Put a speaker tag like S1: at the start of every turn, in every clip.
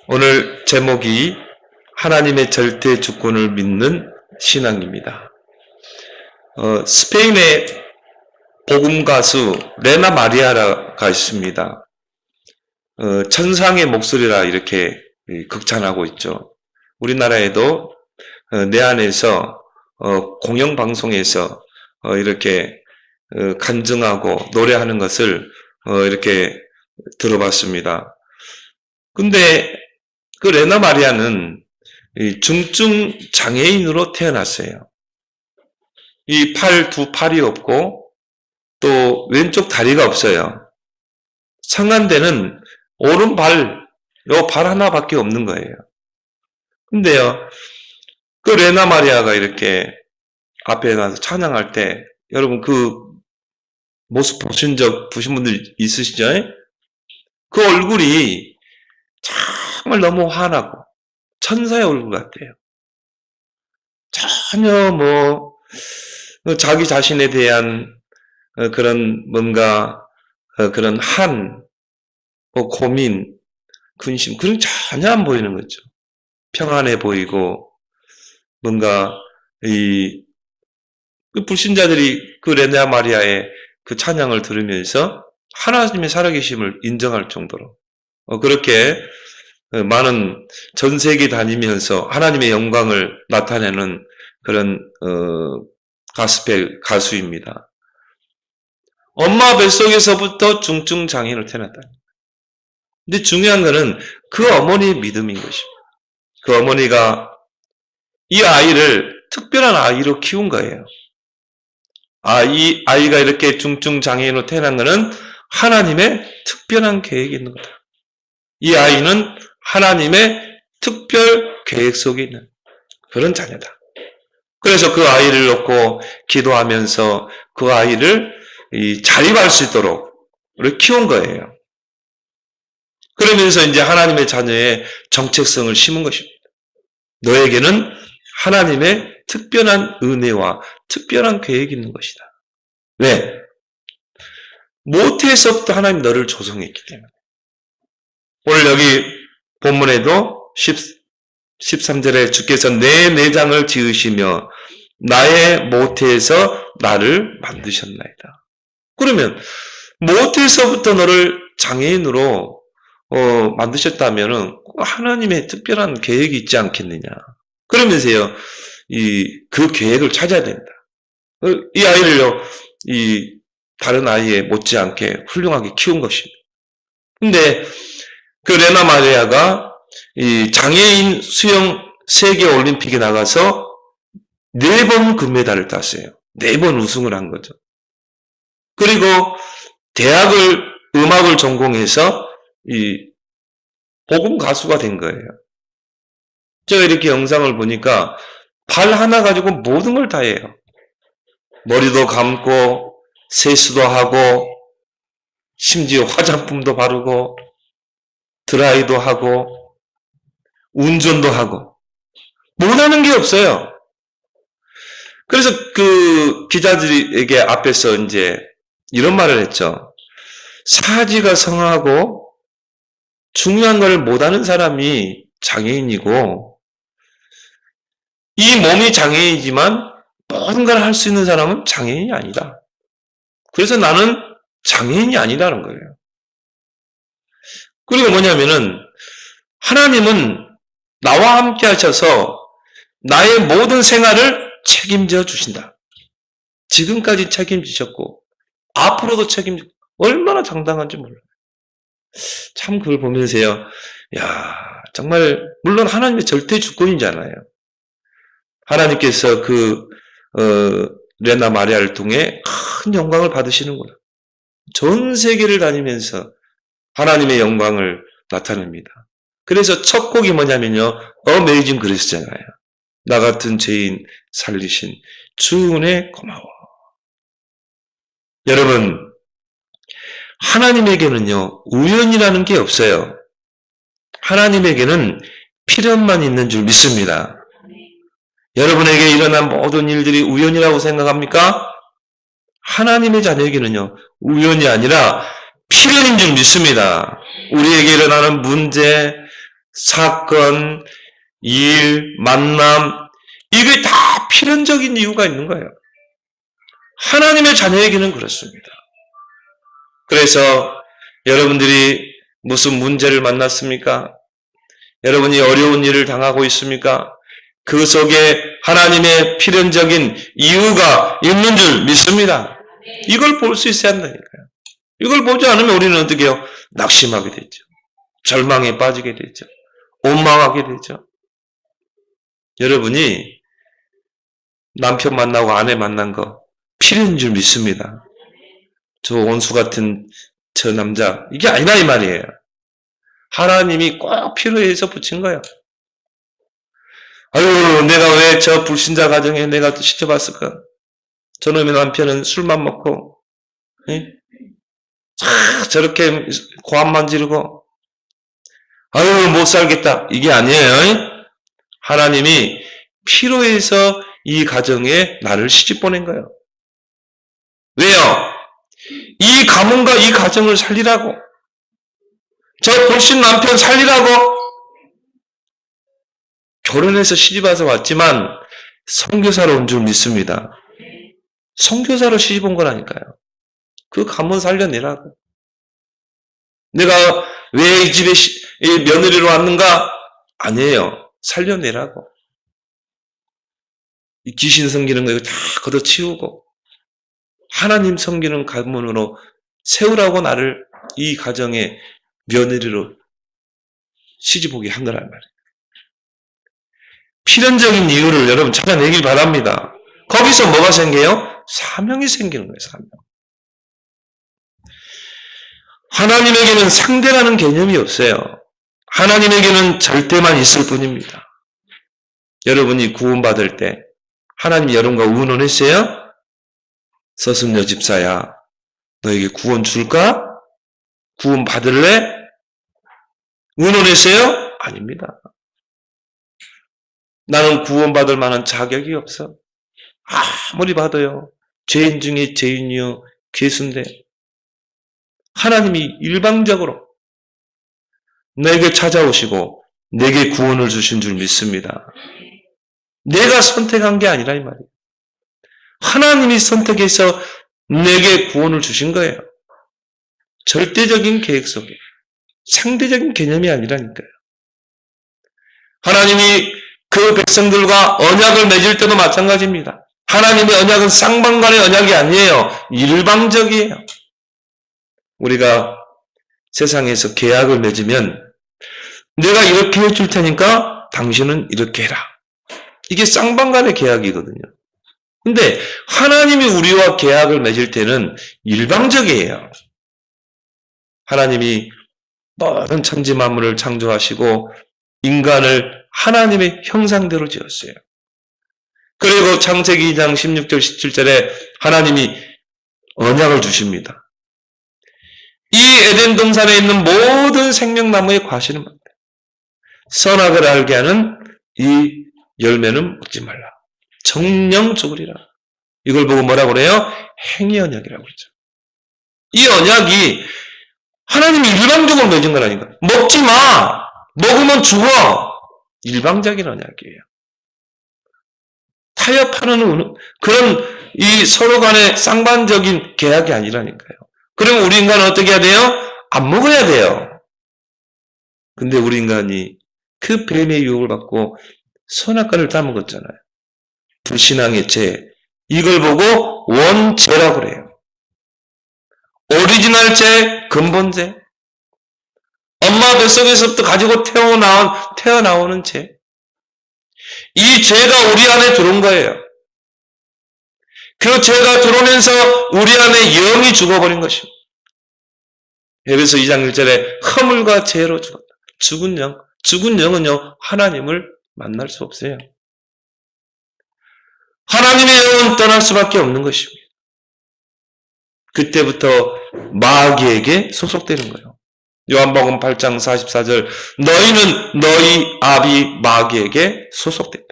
S1: 오늘 제목이 하나님의 절대 주권을 믿는 신앙입니다. 스페인의 복음 가수 레나 마리아가 있습니다. 천상의 목소리라 이렇게 극찬하고 있죠. 우리나라에도 내 안에서 공영방송에서 이렇게 간증하고 노래하는 것을 이렇게 들어봤습니다. 근데 그 레나 마리아는 중증 장애인으로 태어났어요. 이 두 팔이 없고 또 왼쪽 다리가 없어요. 상간대는 오른발, 요 발 하나밖에 없는 거예요. 근데요, 그 레나 마리아가 이렇게 앞에 나서 찬양할 때, 여러분 그 모습 보신 분들 있으시죠? 그 얼굴이 정말 너무 환하고 천사의 얼굴 같아요. 전혀 자기 자신에 대한 그런 뭔가 그런 고민, 근심 그런 전혀 안 보이는 거죠. 평안해 보이고 뭔가 그 불신자들이 그 레나 마리아의 그 찬양을 들으면서 하나님의 살아계심을 인정할 정도로 그렇게 많은 전 세계 다니면서 하나님의 영광을 나타내는 그런 가스펠 가수입니다. 엄마 뱃속에서부터 중증 장애인으로 태어났다. 근데 중요한 거는 그 어머니의 믿음인 것입니다. 그 어머니가 이 아이를 특별한 아이로 키운 거예요. 이 아이가 이렇게 중증 장애인으로 태어난 것은 하나님의 특별한 계획이 있는 거다. 이 아이는 하나님의 특별 계획 속에 있는 그런 자녀다. 그래서 그 아이를 놓고 기도하면서 그 아이를 자립할 수 있도록 키운 거예요. 그러면서 이제 하나님의 자녀의 정체성을 심은 것입니다. 너에게는 하나님의 특별한 은혜와 특별한 계획이 있는 것이다. 왜? 모태에서부터 하나님 너를 조성했기 때문에. 오늘 여기 본문에도 13절에 주께서 내 내장을 지으시며 나의 모태에서 나를 만드셨나이다. 그러면 모태에서부터 너를 장애인으로 만드셨다면 하나님의 특별한 계획이 있지 않겠느냐. 그러면서요, 그 계획을 찾아야 된다. 이 아이를요, 다른 아이에 못지않게 훌륭하게 키운 것입니다. 근데 그 레나 마리아가 장애인 수영 세계 올림픽에 나가서 4번 금메달을 땄어요. 4번 우승을 한 거죠. 그리고 음악을 전공해서 복음 가수가 된 거예요. 제가 이렇게 영상을 보니까 발 하나 가지고 모든 걸 다 해요. 머리도 감고 세수도 하고 심지어 화장품도 바르고 드라이도 하고 운전도 하고 못하는 게 없어요. 그래서 그 기자들에게 앞에서 이제 이런 말을 했죠. 사지가 성하고 중요한 걸 못하는 사람이 장애인이고 이 몸이 장애인이지만 모든 걸 할 수 있는 사람은 장애인이 아니다. 그래서 나는 장애인이 아니라는 거예요. 그리고 뭐냐면은 하나님은 나와 함께 하셔서 나의 모든 생활을 책임져 주신다. 지금까지 책임지셨고 앞으로도 얼마나 당당한지 몰라요. 참 그걸 보면서요. 야, 정말 물론 하나님의 절대 주권이잖아요. 하나님께서 레나 마리아를 통해 큰 영광을 받으시는구나. 전 세계를 다니면서 하나님의 영광을 나타냅니다. 그래서 첫 곡이 뭐냐면요. 어메이징 그리스잖아요. 나 같은 죄인 살리신 주 은혜 고마워. 여러분, 하나님에게는요. 우연이라는 게 없어요. 하나님에게는 필연만 있는 줄 믿습니다. 여러분에게 일어난 모든 일들이 우연이라고 생각합니까? 하나님의 자녀에게는요. 우연이 아니라 필연인 줄 믿습니다. 우리에게 일어나는 문제, 사건, 일, 만남, 이게 다 필연적인 이유가 있는 거예요. 하나님의 자녀에게는 그렇습니다. 그래서 여러분들이 무슨 문제를 만났습니까? 여러분이 어려운 일을 당하고 있습니까? 그 속에 하나님의 필연적인 이유가 있는 줄 믿습니다. 이걸 볼 수 있어야 한다니까요. 이걸 보지 않으면 우리는 어떻게 해요? 낙심하게 되죠. 절망에 빠지게 되죠. 원망하게 되죠. 여러분이 남편 만나고 아내 만난 거 필요한 줄 믿습니다. 저 원수 같은 저 남자, 이게 아니라 이 말이에요. 하나님이 꼭 필요해서 붙인 거예요. 아유, 내가 왜 저 불신자 가정에 내가 시켜봤을까? 저놈의 남편은 술만 먹고, 저렇게 고함만 지르고, 아유, 못 살겠다. 이게 아니에요. 하나님이 필요해서 이 가정에 나를 시집 보낸 거예요. 왜요? 이 가문과 이 가정을 살리라고. 저 불신 남편 살리라고. 결혼해서 시집와서 왔지만 선교사로 온 줄 믿습니다. 선교사로 시집 온 거라니까요. 그 가문 살려내라고. 내가 왜 이 집에 며느리로 왔는가? 아니에요. 살려내라고. 이 귀신 섬기는 거 이거 다 걷어치우고 하나님 섬기는 가문으로 세우라고 나를 이 가정의 며느리로 시집오게 한 거란 말이에요. 필연적인 이유를 여러분 찾아내길 바랍니다. 거기서 뭐가 생겨요? 사명이 생기는 거예요. 사명. 하나님에게는 상대라는 개념이 없어요. 하나님에게는 절대만 있을 뿐입니다. 여러분이 구원받을 때 하나님이 여러분과 의논했어요? 서승려 집사야, 너에게 구원 줄까? 구원 받을래? 의논했어요? 아닙니다. 나는 구원받을 만한 자격이 없어. 아무리 봐도요. 죄인 중에 죄인이요. 괴수인데 하나님이 일방적으로 내게 찾아오시고 내게 구원을 주신 줄 믿습니다. 내가 선택한 게 아니라 이 말이에요. 하나님이 선택해서 내게 구원을 주신 거예요. 절대적인 계획 속에 상대적인 개념이 아니라니까요. 하나님이 그 백성들과 언약을 맺을 때도 마찬가지입니다. 하나님의 언약은 쌍방간의 언약이 아니에요. 일방적이에요. 우리가 세상에서 계약을 맺으면 내가 이렇게 해줄 테니까 당신은 이렇게 해라. 이게 쌍방간의 계약이거든요. 근데 하나님이 우리와 계약을 맺을 때는 일방적이에요. 하나님이 모든 천지 만물을 창조하시고 인간을 하나님의 형상대로 지었어요. 그리고 창세기 2장 16절 17절에 하나님이 언약을 주십니다. 이 에덴 동산에 있는 모든 생명나무의 과실은 뭔데? 선악을 알게 하는 이 열매는 먹지 말라. 정령 죽으리라. 이걸 보고 뭐라고 그래요? 행위 언약이라고 그러죠. 이 언약이 하나님이 일방적으로 맺은 거라니까. 먹지 마. 먹으면 죽어. 일방적인 언약이에요. 타협하는 그런 이 서로 간의 쌍방적인 계약이 아니라니까요. 그러면 우리 인간은 어떻게 해야 돼요? 안 먹어야 돼요. 근데 우리 인간이 그 뱀의 유혹을 받고 선악과를 따먹었잖아요. 불신앙의 죄. 이걸 보고 원죄라고 그래요. 오리지널 죄, 근본 죄. 엄마 뱃속에서부터 가지고 태어나오는 죄. 이 죄가 우리 안에 들어온 거예요. 그 죄가 들어오면서 우리 안에 영이 죽어버린 것입니다. 에베소 2장 1절에 허물과 죄로 죽었다. 죽은 영. 죽은 영은요, 하나님을 만날 수 없어요. 하나님의 영은 떠날 수밖에 없는 것입니다. 그때부터 마귀에게 소속되는 거예요. 요한복음 8장 44절 너희는 너희 아비 마귀에게 소속됐다.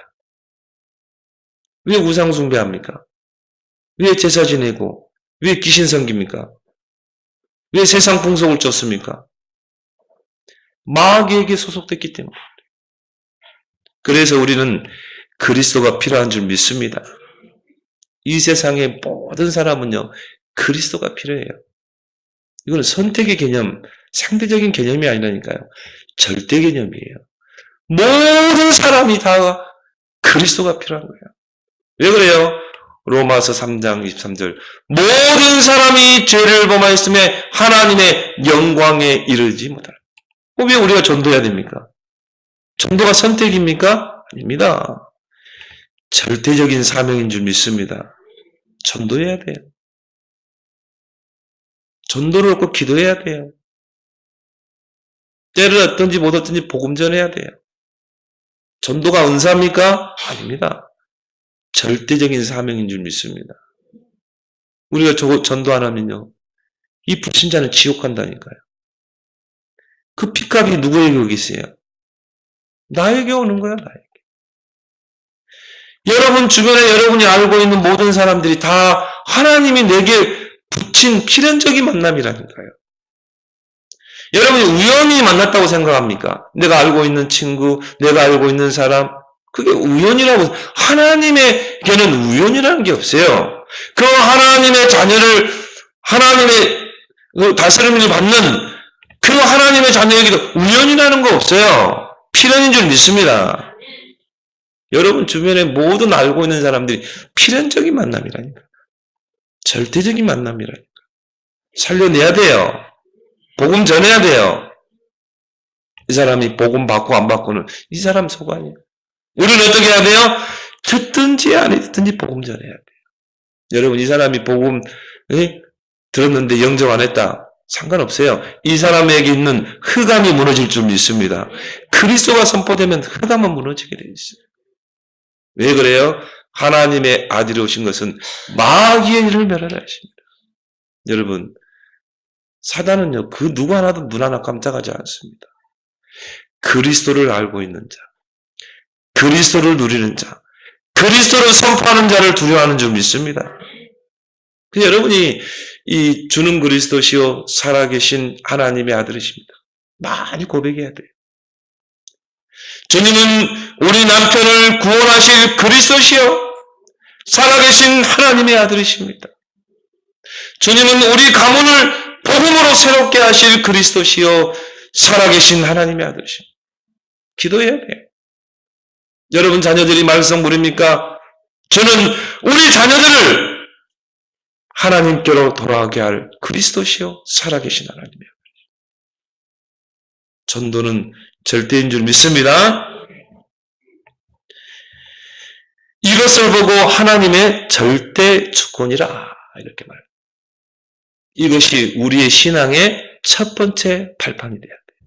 S1: 왜 우상 숭배합니까? 왜 제사 지내고 왜 귀신 섬깁니까? 왜 세상 풍속을 쫓습니까? 마귀에게 소속됐기 때문에. 그래서 우리는 그리스도가 필요한 줄 믿습니다. 이 세상의 모든 사람은요, 그리스도가 필요해요. 이거는 선택의 개념, 상대적인 개념이 아니라니까요. 절대 개념이에요. 모든 사람이 다 그리스도가 필요한 거예요. 왜 그래요? 로마서 3장 23절. 모든 사람이 죄를 범하였음에 하나님의 영광에 이르지 못하라. 왜 우리가 전도해야 됩니까? 전도가 선택입니까? 아닙니다. 절대적인 사명인 줄 믿습니다. 전도해야 돼요. 전도를 얻고 기도해야 돼요. 때를 얻든지 못 얻든지 복음 전해야 돼요. 전도가 은사입니까? 아닙니다. 절대적인 사명인 줄 믿습니다. 우리가 전도 안 하면요, 이 불신자는 지옥 간다니까요. 그 핏값이 누구에게 오겠어요? 나에게 오는 거야, 나에게. 여러분 주변에 여러분이 알고 있는 모든 사람들이 다 하나님이 내게 붙인 필연적인 만남이라니까요. 여러분이 우연히 만났다고 생각합니까? 내가 알고 있는 친구, 내가 알고 있는 사람, 그게 우연이라고, 하나님에게는 우연이라는 게 없어요. 그 하나님의 자녀를, 하나님의 다스림을 받는 그 하나님의 자녀에게도 우연이라는 거 없어요. 필연인 줄 믿습니다. 여러분 주변에 모든 알고 있는 사람들이 필연적인 만남이라니까. 절대적인 만남이라니까. 살려내야 돼요. 복음 전해야 돼요. 이 사람이 복음 받고 안 받고는 이 사람 속 아니에요. 우리는 어떻게 해야 돼요? 듣든지 안 듣든지 복음 전해야 돼요. 여러분 이 사람이 복음 들었는데 영접 안 했다. 상관없어요. 이 사람에게 있는 흑암이 무너질 줄 믿습니다. 그리스도가 선포되면 흑암은 무너지게 돼 있어요. 왜 그래요? 하나님의 아들이 오신 것은 마귀의 일을 멸하라 하십니다. 여러분, 사단은요, 그 누구 하나도 눈 하나 깜짝하지 않습니다. 그리스도를 알고 있는 자, 그리스도를 누리는 자, 그리스도를 선포하는 자를 두려워하는 줄 믿습니다. 여러분이 이 주는 그리스도시요 살아계신 하나님의 아들이십니다. 많이 고백해야 돼요. 주님은 우리 남편을 구원하실 그리스도시요 살아계신 하나님의 아들이십니다. 주님은 우리 가문을 복음으로 새롭게 하실 그리스도시요 살아계신 하나님의 아들이십니다. 기도해야 돼요. 여러분 자녀들이 말썽부립니까? 저는 우리 자녀들을 하나님께로 돌아가게 할 그리스도시요 살아계신 하나님의 아들이십니다. 전도는 절대인 줄 믿습니다. 이것을 보고 하나님의 절대 주권이라 이렇게 말합니다. 이것이 우리의 신앙의 첫 번째 발판이 돼야 돼요.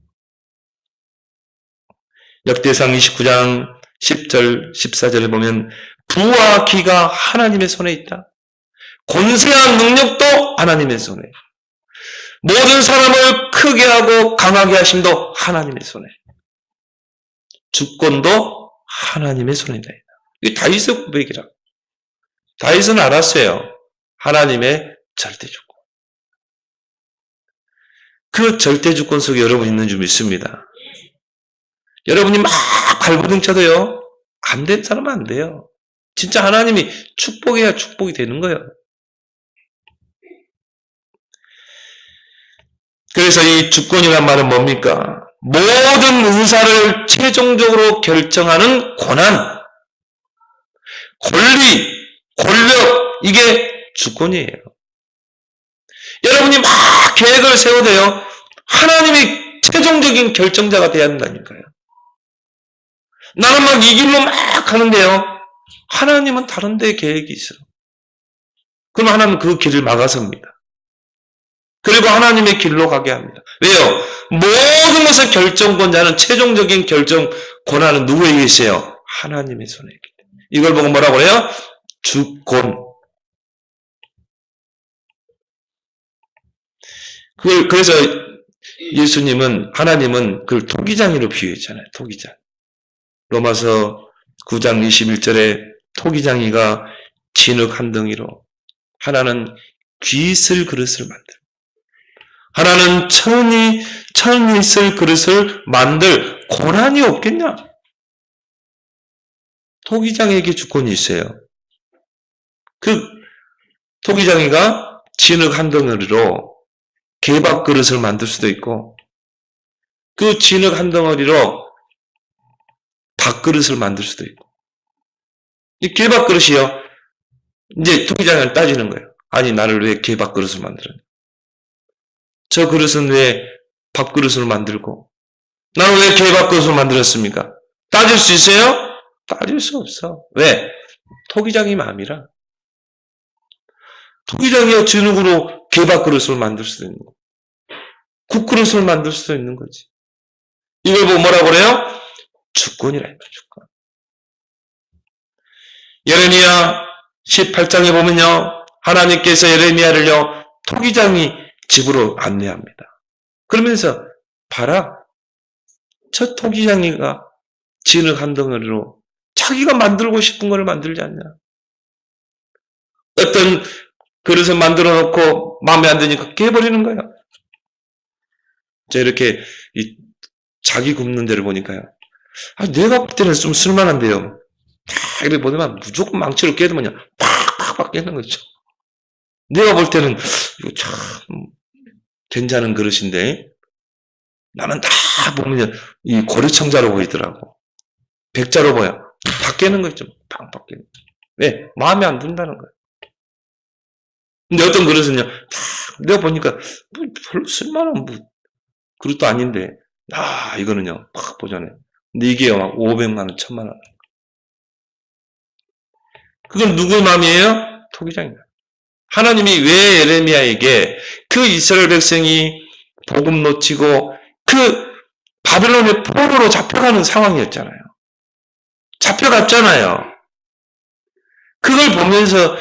S1: 역대상 29장 10절 14절을 보면 부와 기가 하나님의 손에 있다. 권세한 능력도 하나님의 손에, 모든 사람을 크게 하고 강하게 하심도 하나님의 손에, 주권도 하나님의 손에 있다. 이게 다윗의 고백이라. 다윗은 알았어요. 하나님의 절대 주권. 그 절대 주권 속에 여러분 있는 줄 믿습니다. 여러분이 막 발버둥 쳐도요, 안 된 사람은 안 돼요. 진짜 하나님이 축복해야 축복이 되는 거예요. 그래서 이 주권이란 말은 뭡니까? 모든 은사를 최종적으로 결정하는 권한, 권리, 권력, 이게 주권이에요. 여러분이 막 계획을 세워도요, 하나님이 최종적인 결정자가 돼야 한다니까요. 나는 막 이 길로 막 가는데요, 하나님은 다른 데 계획이 있어요. 그럼 하나님은 그 길을 막아섭니다. 그리고 하나님의 길로 가게 합니다. 왜요? 모든 것의 결정권자는, 최종적인 결정 권한은 누구에게 있어요? 하나님의 손에 있기 때문에. 이걸 보고 뭐라고 해요? 주권. 그래서 예수님은, 하나님은 그걸 토기장이로 비유했잖아요. 토기장. 로마서 9장 21절에 토기장이가 진흙 한 덩이로, 하나는 귀 쓸 그릇을 만들고, 하나는 천이 있을 그릇을 만들 고난이 없겠냐? 토기장에게 주권이 있어요. 그 토기장이가 진흙 한 덩어리로 개밥 그릇을 만들 수도 있고, 그 진흙 한 덩어리로 밥그릇을 만들 수도 있고. 이 개밥 그릇이요. 이제 토기장을 따지는 거예요. 아니, 나를 왜 개밥 그릇을 만들었냐? 저 그릇은 왜 밥그릇을 만들고, 나는 왜 개밥 그릇을 만들었습니까? 따질 수 있어요? 따질 수 없어. 왜? 토기장이 마음이라. 토기장이요, 진흙으로 개밥 그릇을 만들 수도 있는 거. 국그릇을 만들 수도 있는 거지. 이걸 보고 뭐라고 그래요? 주권이라 해요, 주권. 예레미야 18장에 보면요, 하나님께서 예레미야를요, 토기장이 집으로 안내합니다. 그러면서 봐라, 저 토기장이가 진흙 한 덩어리로 자기가 만들고 싶은 걸 만들지 않냐. 어떤 그릇을 만들어 놓고 마음에 안 드니까 깨버리는 거야. 저 이렇게 자기 굽는 데를 보니까요, 내가 볼 때는 좀 쓸만한데요. 이렇게 보면 무조건 망치로 깨두면요, 팍팍팍 깨는 거죠. 내가 볼 때는 이거 참 괜찮은 그릇인데, 나는 다 보면 이 고려청자로 보이더라고. 백자로 보여. 다 깨는 거 있죠. 팍팍 깨는 거. 왜? 마음에 안 든다는 거야. 근데 어떤 그릇은요, 내가 보니까 별로 쓸만한 그릇도 아닌데, 이거는요, 팍 보잖아요. 근데 이게 막 500만 원, 1000만 원. 그건 누구의 마음이에요? 토기장이다. 하나님이 왜 예레미야에게 그 이스라엘 백성이 복음 놓치고 그 바벨론의 포로로 잡혀가는 상황이었잖아요. 잡혀갔잖아요. 그걸 보면서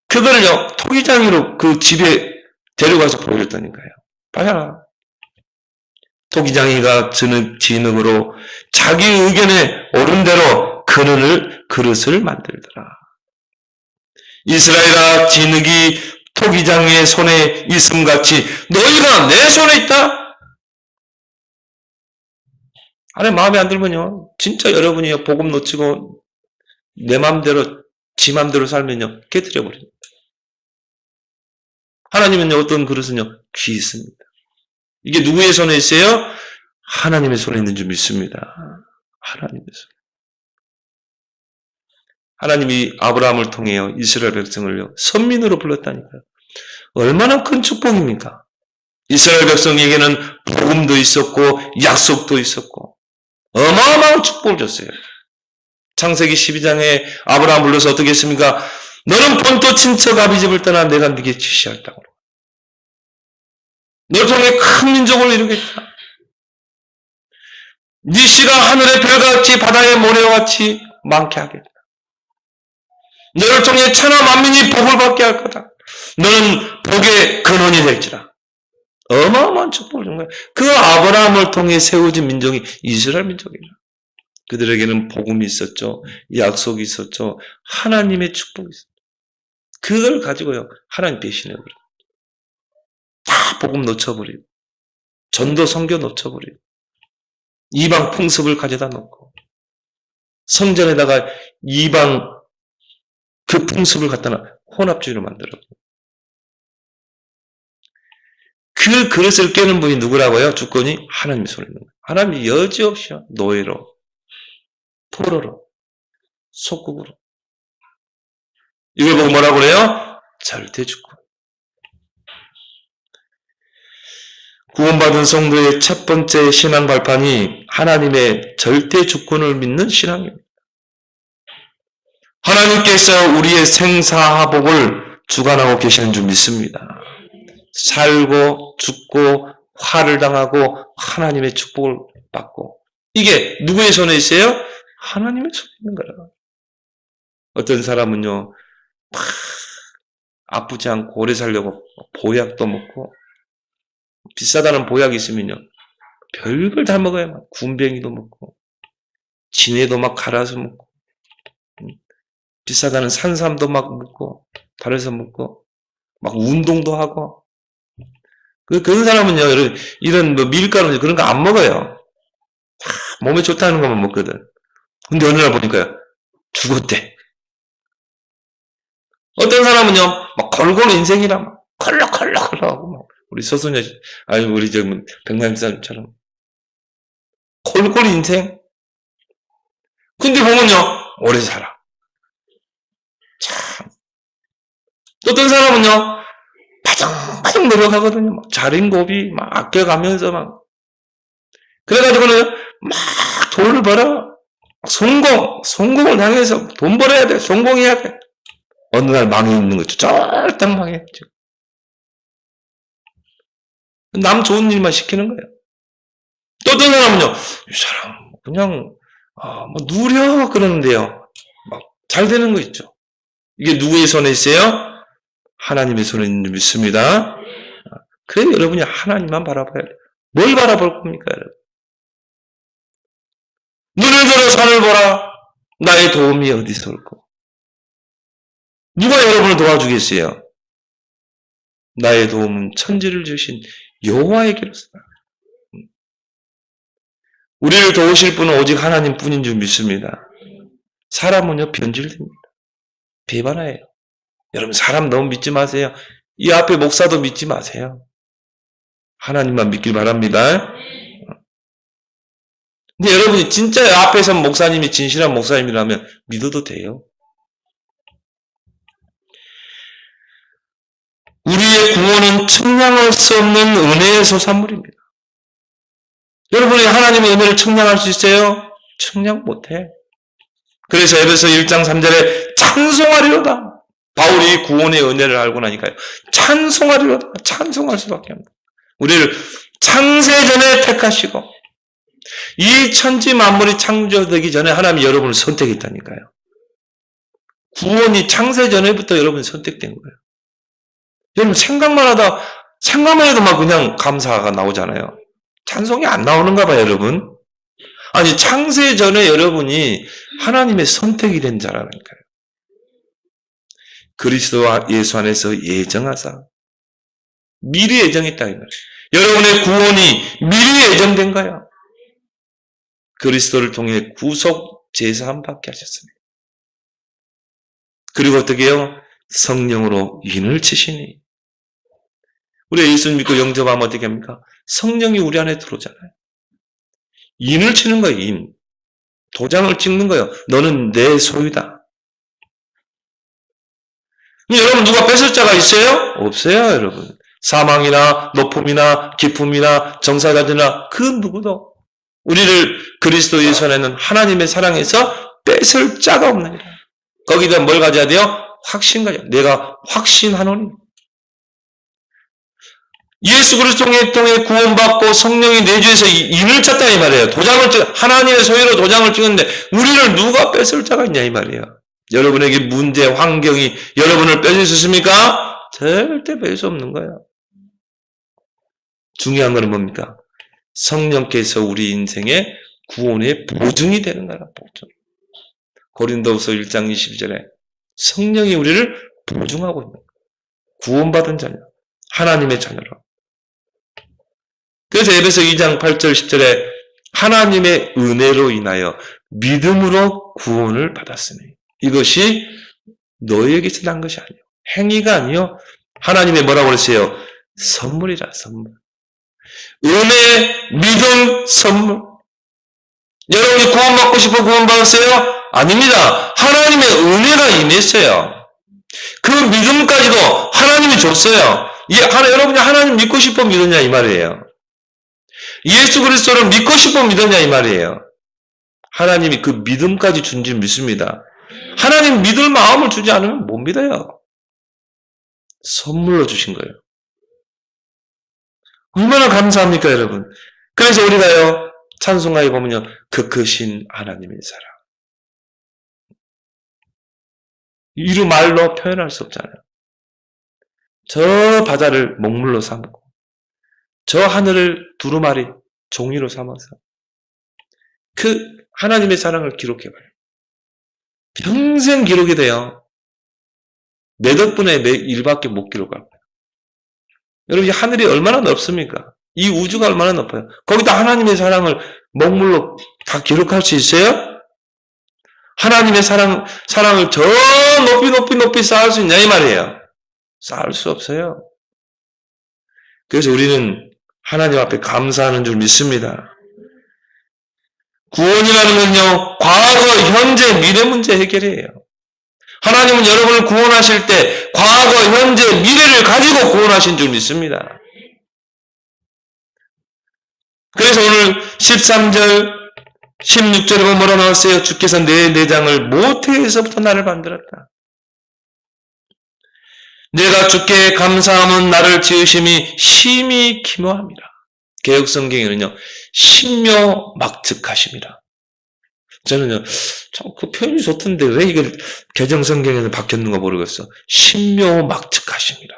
S1: 그거를요, 토기장이로 그 집에 데려가서 보여줬다니까요. 봐라. 토기장이가 진흙으로 자기 의견에 옳은 대로 그릇을 만들더라. 이스라엘아, 진흙이 토기장의 손에 있음같이 너희가 내 손에 있다? 아니, 마음에 안 들면요, 진짜 여러분이 복음 놓치고 내 마음대로, 지 마음대로 살면요, 깨뜨려버립니다. 하나님은요, 어떤 그릇은요, 귀 있습니다. 이게 누구의 손에 있어요? 하나님의 손에 있는 줄 믿습니다. 하나님의 손. 하나님이 아브라함을 통해요, 이스라엘 백성을요, 선민으로 불렀다니까요. 얼마나 큰 축복입니까? 이스라엘 백성에게는 복음도 있었고 약속도 있었고 어마어마한 축복을 줬어요. 창세기 12장에 아브라함 불러서 어떻게 했습니까? 너는 본토 친척 아비집을 떠나 내가 네게 지시할 땅으로, 너를 통해 큰 민족을 이루겠다. 네 씨가 하늘의 별같이 바다의 모래와 같이 많게 하겠다. 너를 통해 천하 만민이 복을 받게 할 거다. 너는 복의 근원이 될지라. 어마어마한 축복을 준 거예요. 그 아브라함을 통해 세워진 민족이 이스라엘 민족이라. 그들에게는 복음이 있었죠. 약속이 있었죠. 하나님의 축복이 있었죠. 그걸 가지고요, 하나님 배신해버리고 다 복음 놓쳐버리고 전도 선교 놓쳐버리고 이방 풍습을 가져다 놓고 성전에다가 이방 그 풍습을 갖다 놔 혼합주의로 만들었고, 그 그릇을 깨는 분이 누구라고요? 주권이 하나님의 손에 있는 거예요. 하나님이 여지없이요, 노예로, 포로로, 속국으로. 이걸 보고 뭐라고 그래요? 절대 주권. 구원받은 성도의 첫 번째 신앙 발판이 하나님의 절대 주권을 믿는 신앙입니다. 하나님께서 우리의 생사화복을 주관하고 계시는 줄 믿습니다. 살고 죽고 화를 당하고 하나님의 축복을 받고, 이게 누구의 손에 있어요? 하나님의 손에 있는 거라. 어떤 사람은요, 막 아프지 않고 오래 살려고 보약도 먹고, 비싸다는 보약이 있으면요, 별걸 다 먹어요. 막 군뱅이도 먹고 진해도 막 갈아서 먹고, 비싸다는 산삼도 막 먹고 달아서 먹고, 막 운동도 하고, 그런 사람은요, 이런 뭐 밀가루 그런 거 안 먹어요. 몸에 좋다는 것만 먹거든. 근데 어느 날 보니까요, 죽었대. 어떤 사람은요, 막 골고루 인생이라 막 컬럭컬럭하고 막 우리 서순여, 아니 우리 저 백남사님처럼 골고루 인생. 근데 보면요, 오래 살아. 참. 어떤 사람은요, 바정바정 노력하거든요. 막 자린고비 막 아껴가면서 막. 그래가지고는 막 돈을 벌어. 성공을 향해서 돈 벌어야 돼. 성공해야 돼. 어느 날 망해 있는 거죠. 쫄딱 망했죠. 남 좋은 일만 시키는 거예요. 또 어떤 사람은요, 이 사람 그냥 뭐 누려 그러는데요. 막 잘 되는 거 있죠. 이게 누구의 손에 있어요? 하나님의 손에 있는 줄 믿습니다. 그래 여러분이 하나님만 바라봐야 돼요. 뭘 바라볼 겁니까, 여러분? 눈을 들어 산을 보라. 나의 도움이 어디서 올까? 누가 여러분을 도와주겠어요? 나의 도움은 천지를 주신 여호와에게로서. 우리를 도우실 분은 오직 하나님뿐인 줄 믿습니다. 사람은요 변질됩니다. 배반해요. 여러분 사람 너무 믿지 마세요. 이 앞에 목사도 믿지 마세요. 하나님만 믿길 바랍니다. 근데 여러분이 진짜 앞에서 목사님이 진실한 목사님이라면 믿어도 돼요. 우리의 구원은 측량할 수 없는 은혜의 소산물입니다. 여러분이 하나님의 은혜를 측량할 수 있어요? 측량 못해. 그래서 에베소 1장 3절에 찬송하리로다. 바울이 구원의 은혜를 알고 나니까요. 찬송하리로다. 찬송할 수밖에 없다. 우리를 창세전에 택하시고 이 천지 만물이 창조되기 전에 하나님이 여러분을 선택했다니까요. 구원이 창세전에부터 여러분이 선택된 거예요. 여러분 생각만 해도 막 그냥 감사가 나오잖아요. 찬송이 안 나오는가 봐요, 여러분. 아니 창세전에 여러분이 하나님의 선택이 된 자라니까요. 그리스도 예수 안에서 예정하사 미리 예정했다 이 말이에요. 여러분의 구원이 미리 예정된 거야. 그리스도를 통해 구속 제사함 받게 하셨습니다. 그리고 어떻게 해요? 성령으로 인을 치시니. 우리가 예수 믿고 영접하면 어떻게 합니까? 성령이 우리 안에 들어오잖아요. 인을 치는 거예요. 인. 도장을 찍는 거예요. 너는 내 소유다. 여러분 누가 뺏을 자가 있어요? 없어요, 여러분. 사망이나 높음이나 기쁨이나 정사자들이나 그 누구도 우리를 그리스도 예수 안에는 하나님의 사랑에서 뺏을 자가 없느니라. 거기다 뭘 가져야 돼요? 확신 가져야 돼요. 내가 확신하노니. 예수 그리스도를 통해 구원받고 성령이 내주에서 인을 찼다 이 말이에요. 하나님의 소유로 도장을 찍었는데 우리를 누가 뺏을 자가 있냐 이 말이에요. 여러분에게 문제, 환경이 여러분을 뺏을 수 있습니까? 절대 뺏을 수 없는 거예요. 중요한 건 뭡니까? 성령께서 우리 인생의 구원의 보증이 되는 거라, 보증. 고린도후서 1장 22절에 성령이 우리를 보증하고 있는 거예요. 구원받은 자녀, 하나님의 자녀로. 그래서 에베소 2장 8절 10절에 하나님의 은혜로 인하여 믿음으로 구원을 받았으니 이것이 너희에게서 난 것이 아니요 행위가 아니요 하나님의 뭐라고 그랬어요? 선물이라 선물. 은혜, 믿음, 선물. 여러분이 구원받고 싶어 구원받았어요? 아닙니다. 하나님의 은혜가 임했어요. 그 믿음까지도 하나님이 줬어요. 여러분이 하나님 믿고 싶어 믿었냐 이 말이에요. 예수 그리스도를 믿고 싶어 믿었냐 이 말이에요. 하나님이 그 믿음까지 준 줄 믿습니다. 하나님 믿을 마음을 주지 않으면 못 믿어요. 선물로 주신 거예요. 얼마나 감사합니까 여러분. 그래서 우리가요 찬송가에 보면요 그 크신 하나님의 사랑 이루 말로 표현할 수 없잖아요. 저 바다를 먹물로 삼고 저 하늘을 두루마리 종이로 삼아서 그 하나님의 사랑을 기록해봐요. 평생 기록이 돼요. 내 덕분에 내 일밖에 못 기록할 거예요. 여러분, 이 하늘이 얼마나 넓습니까? 이 우주가 얼마나 높아요? 거기다 하나님의 사랑을 먹물로 다 기록할 수 있어요? 하나님의 사랑을 저 높이 쌓을 수 있냐, 이 말이에요. 쌓을 수 없어요. 그래서 우리는 하나님 앞에 감사하는 줄 믿습니다. 구원이라는 건요, 과거, 현재, 미래 문제 해결이에요. 하나님은 여러분을 구원하실 때 과거, 현재, 미래를 가지고 구원하신 줄 믿습니다. 그래서 오늘 13절, 16절에 보면 뭐라 나왔어요? 주께서 내 내장을 모태에서부터 나를 만들었다. 내가 주께 감사함은 나를 지으심이 심히 기묘함이라. 개역성경에는요, 신묘막측하심이라. 저는요, 참 그 표현이 좋던데 왜 이걸 개정성경에는 바뀌었는가 모르겠어. 신묘막측하심이라.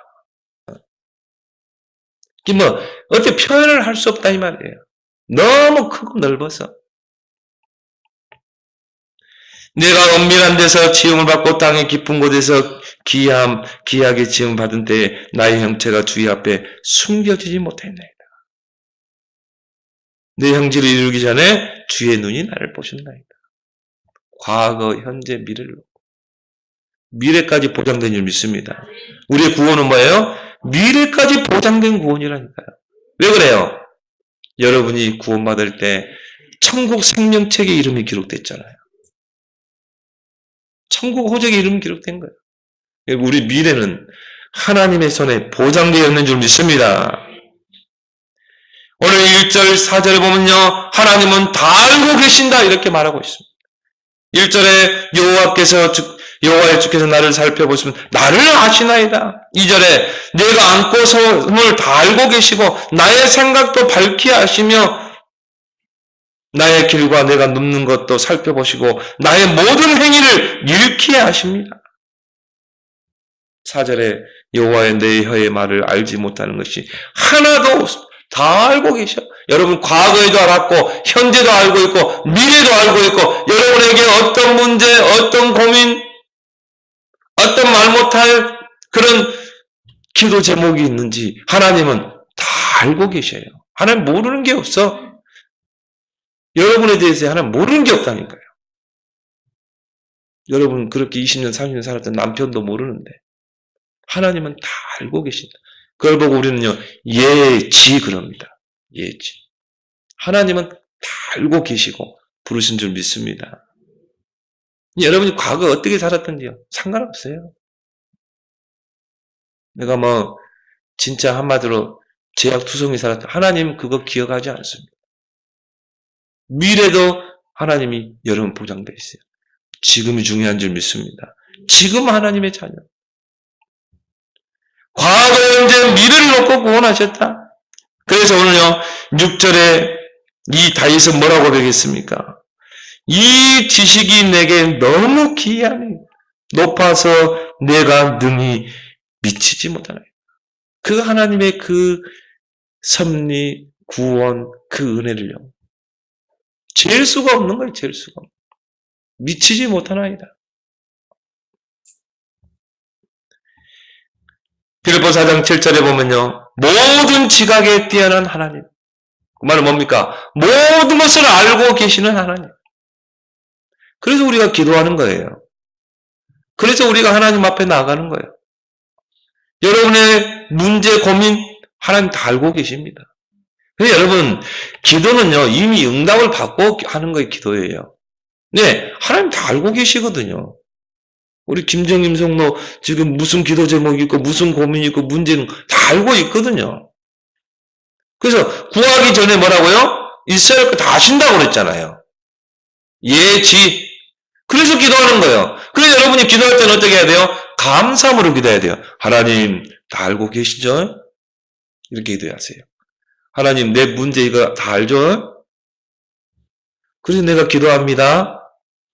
S1: 이게 뭐 어떻게 표현을 할 수 없다 이 말이에요. 너무 크고 넓어서. 내가 은밀한 데서 지음을 받고 땅의 깊은 곳에서 기이하게 지음 받은 때에 나의 형체가 주의 앞에 숨겨지지 못했나이다. 내 형질을 이루기 전에 주의 눈이 나를 보셨나이다. 과거, 현재, 미래를 놓고 미래까지 보장된 줄 믿습니다. 우리의 구원은 뭐예요? 미래까지 보장된 구원이라니까요. 왜 그래요? 여러분이 구원받을 때 천국 생명책에 이름이 기록됐잖아요. 천국 호적에 이름이 기록된 거예요. 우리 미래는 하나님의 손에 보장되어 있는 줄 믿습니다. 오늘 1절, 4절을 보면요, 하나님은 다 알고 계신다 이렇게 말하고 있습니다. 1절에 여호와의 주께서 나를 살펴보시면 나를 아시나이다. 2절에 내가 안고 섬을 다 알고 계시고 나의 생각도 밝히 아시며 나의 길과 내가 눕는 것도 살펴보시고 나의 모든 행위를 일키에 아십니다. 4절에 여호와의 내 혀의 말을 알지 못하는 것이 하나도 다 알고 계셔. 여러분 과거에도 알았고 현재도 알고 있고 미래도 알고 있고 여러분에게 어떤 문제, 어떤 고민, 어떤 말 못할 그런 기도 제목이 있는지 하나님은 다 알고 계셔요. 하나님 모르는 게 없어. 여러분에 대해서 하나님 모르는 게 없다니까요. 여러분 그렇게 20년, 30년 살았던 남편도 모르는데 하나님은 다 알고 계신다. 그걸 보고 우리는요, 예지 그럽니다. 예지. 하나님은 다 알고 계시고 부르신 줄 믿습니다. 여러분이 과거 어떻게 살았던지요? 상관없어요. 내가 뭐 진짜 한마디로 제약투성이 살았다. 하나님 그거 기억하지 않습니다. 미래도 하나님이 여러분 보장되어 있어요. 지금이 중요한 줄 믿습니다. 지금 하나님의 자녀. 과거, 현재, 미래를 놓고 구원하셨다. 그래서 오늘요, 6절에 이 다윗은 뭐라고 고백했습니까? 이 지식이 내게 너무 기이하니 높아서 내가 능히 미치지 못하나이다. 그 하나님의 그 섭리, 구원, 그 은혜를요. 잴 수가 없는 거예요. 잴 수가 없는 거예요. 미치지 못하나이다. 빌립보 4장 7절에 보면요. 모든 지각에 뛰어난 하나님. 그 말은 뭡니까? 모든 것을 알고 계시는 하나님. 그래서 우리가 기도하는 거예요. 그래서 우리가 하나님 앞에 나가는 거예요. 여러분의 문제, 고민 하나님 다 알고 계십니다. 그래서 여러분 기도는요. 이미 응답을 받고 하는 거에 기도예요. 네, 하나님 다 알고 계시거든요. 우리 김정임 성로 지금 무슨 기도 제목이 있고 무슨 고민이 있고 문제는 다 알고 있거든요. 그래서 구하기 전에 뭐라고요? 이스라엘 거 다 아신다고 그랬잖아요. 예지. 그래서 기도하는 거예요. 그래서 여러분이 기도할 때는 어떻게 해야 돼요? 감사함으로 기도해야 돼요. 하나님 다 알고 계시죠? 이렇게 기도하세요. 하나님 내 문제 이거 다 알죠? 그래서 내가 기도합니다.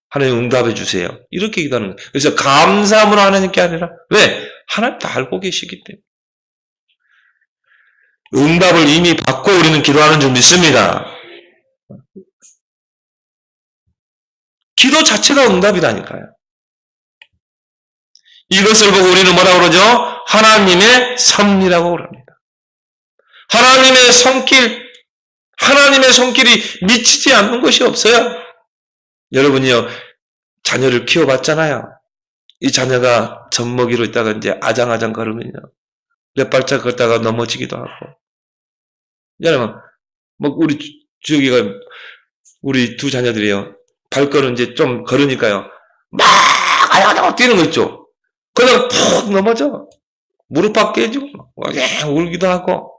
S1: 하나님 응답해 주세요. 이렇게 기도하는 거예요. 그래서 감사함으로 하나님께 아니라 왜? 하나님 다 알고 계시기 때문에. 응답을 이미 받고 우리는 기도하는 줄 믿습니다. 기도 자체가 응답이라니까요. 이것을 보고 우리는 뭐라고 그러죠? 하나님의 섭리라고 그럽니다. 하나님의 손길이 미치지 않는 것이 없어요. 여러분이요, 자녀를 키워봤잖아요. 이 자녀가 젖먹이로 있다가 이제 아장아장 걸으면요, 몇 발짝 걷다가 넘어지기도 하고. 여러분, 우리 주혁이가, 우리 두 자녀들이요, 발걸음 이제 좀 걸으니까요, 막 아장아장 뛰는 거 있죠. 그러다가 푹 넘어져. 무릎 팍 깨지고, 울기도 하고.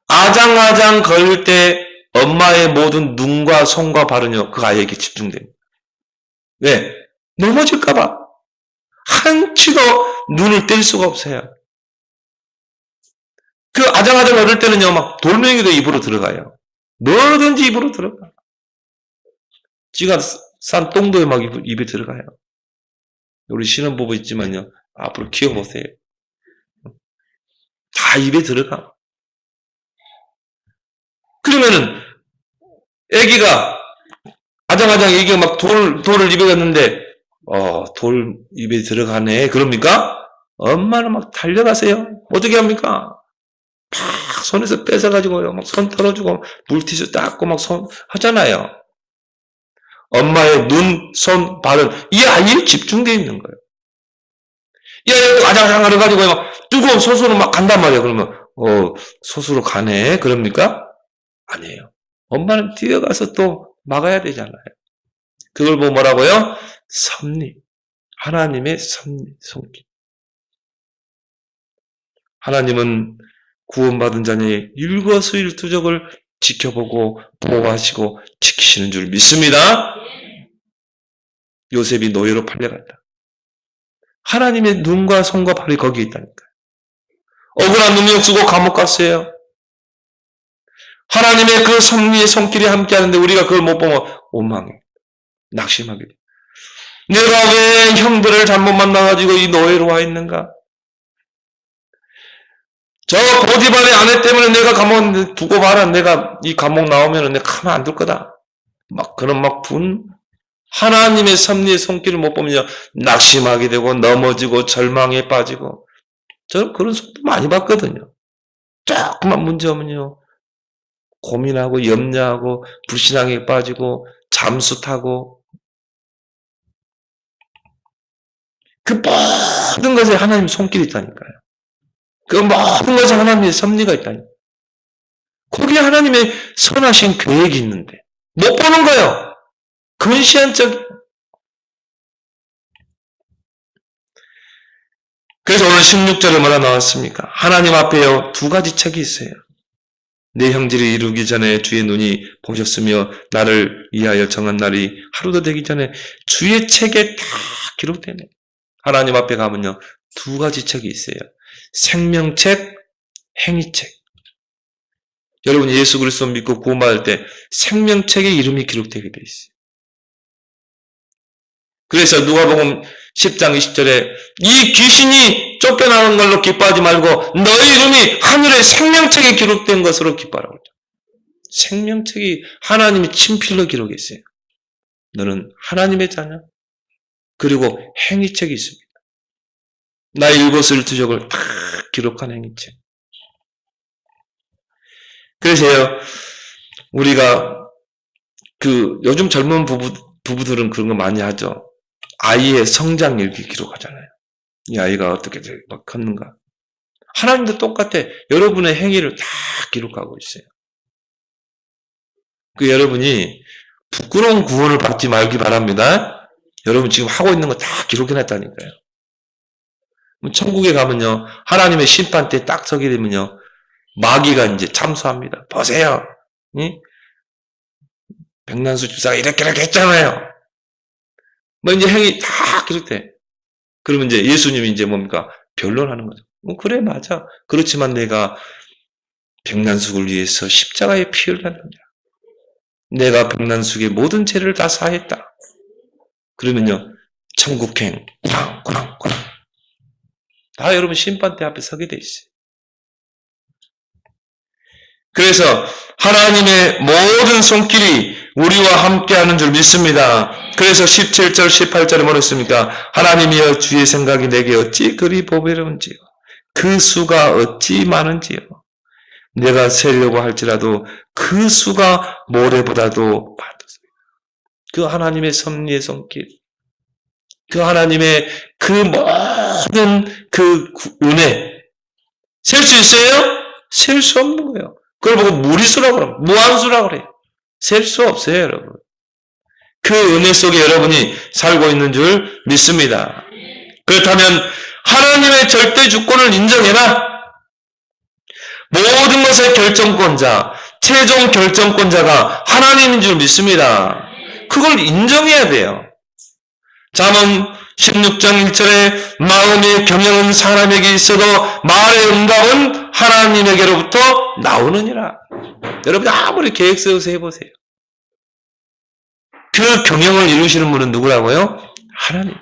S1: 아장아장 걸을 때 엄마의 모든 눈과 손과 발은요, 그 아이에게 집중됩니다. 왜? 넘어질까봐. 한치도 눈을 뗄 수가 없어요. 그 아장아장 걸을 때는요, 막 돌멩이도 입으로 들어가요. 뭐든지 입으로 들어가. 지가 싼 똥도 막 입에 들어가요. 우리 신혼부부 있지만요, 앞으로 키워보세요. 다 입에 들어가. 그러면은, 애기가, 아장아장 애기가 막 돌을 입에 갔는데, 돌 입에 들어가네. 그럽니까? 엄마는 막 달려가세요. 어떻게 합니까? 막 손에서 뺏어가지고요. 막 손 털어주고, 물티슈 닦고 막 손 하잖아요. 엄마의 눈, 손, 발은 이 아이에 집중되어 있는 거예요. 이 아이가 아장아장 걸어가지고 막 뜨거운 소수로 막 간단 말이에요. 그러면, 소수로 가네. 그럽니까? 아니에요. 엄마는 뛰어가서 또 막아야 되잖아요. 그걸 보고 뭐라고요? 섭리. 하나님의 섭리, 손길. 하나님은 구원받은 자녀의 일거수일투족을 지켜보고 보호하시고 지키시는 줄 믿습니다. 요셉이 노예로 팔려갔다. 하나님의 눈과 손과 발이 거기에 있다니까요. 억울한 능력 쓰고 감옥 갔어요. 하나님의 그 섭리의 손길이 함께하는데 우리가 그걸 못 보면 원망해. 낙심하게 돼. 내가 왜 형들을 잘못 만나가지고 이 노예로 와 있는가? 저 보디발의 아내 때문에 내가 감옥 두고 봐라. 내가 이 감옥 나오면 내가 가만 안 둘 거다. 막 그런 하나님의 섭리의 손길을 못 보면 낙심하게 되고 넘어지고 절망에 빠지고. 저는 그런 속도 많이 봤거든요. 조금만 문제 오면요, 고민하고 염려하고 불신앙에 빠지고 잠수 타고. 그 모든 것에 하나님의 손길이 있다니까요. 그 모든 것에 하나님의 섭리가 있다니까요. 거기에 하나님의 선하신 계획이 있는데 못 보는 거예요. 근시안적. 그래서 오늘 16절에 뭐라 나왔습니까? 하나님 앞에요, 두 가지 책이 있어요. 내 형질이 이루기 전에 주의 눈이 보셨으며 나를 위하여 정한 날이 하루도 되기 전에 주의 책에 다 기록되네. 하나님 앞에 가면요, 두 가지 책이 있어요. 생명책, 행위책. 여러분 예수 그리스도 믿고 구원받을 때 생명책에 이름이 기록되게 돼 있어요. 그래서 누가복음 10장 20절에 이 귀신이 쫓겨나는 걸로 기뻐하지 말고 너희 이름이 하늘의 생명책에 기록된 것으로 기뻐하라고 그러죠. 생명책이 하나님이 친필로 기록했어요. 너는 하나님의 자녀. 그리고 행위책이 있습니다. 나의 일거수일투족을 다 기록한 행위책. 그래서요, 우리가 요즘 젊은 부부들은 그런 거 많이 하죠. 아이의 성장 일기 기록하잖아요. 이 아이가 어떻게 막 컸는가. 하나님도 똑같아. 여러분의 행위를 다 기록하고 있어요. 여러분이 부끄러운 구원을 받지 말기 바랍니다. 여러분 지금 하고 있는 거 다 기록해놨다니까요. 천국에 가면요, 하나님의 심판 때 딱 서게 되면요, 마귀가 이제 참수합니다. 보세요. 응? 백난수 주사가 이렇게 했잖아요. 이제 행위 다 기록돼. 그러면 이제 예수님이 이제 뭡니까? 변론하는 거죠. 그래, 맞아. 그렇지만 내가 백난숙을 위해서 십자가에 피 흘렸느냐. 내가 백난숙의 모든 죄를 다 사했다. 그러면요, 천국행, 꽝. 다 여러분 심판대 앞에 서게 돼 있어요. 그래서 하나님의 모든 손길이 우리와 함께하는 줄 믿습니다. 그래서 17절, 18절에 뭐라 했습니까? 하나님이여 주의 생각이 내게 어찌 그리 보배로운지요. 그 수가 어찌 많은지요. 내가 세려고 할지라도 그 수가 모래보다도 많습니다. 그 하나님의 섭리의 손길, 그 하나님의 그 모든 그 은혜, 셀 수 있어요? 셀 수 없는 거예요. 그걸 보고 무리수라고 그래요. 무한수라고 그래요. 셀 수 없어요, 여러분. 그 은혜 속에 여러분이 살고 있는 줄 믿습니다. 그렇다면 하나님의 절대 주권을 인정해라. 모든 것의 결정권자, 최종 결정권자가 하나님인 줄 믿습니다. 그걸 인정해야 돼요. 잠언 16장 1절에 마음의 경영은 사람에게 있어도 말의 응답은 하나님에게로부터 나오느니라. 여러분 아무리 계획 세워서 해보세요. 그 경영을 이루시는 분은 누구라고요? 하나님.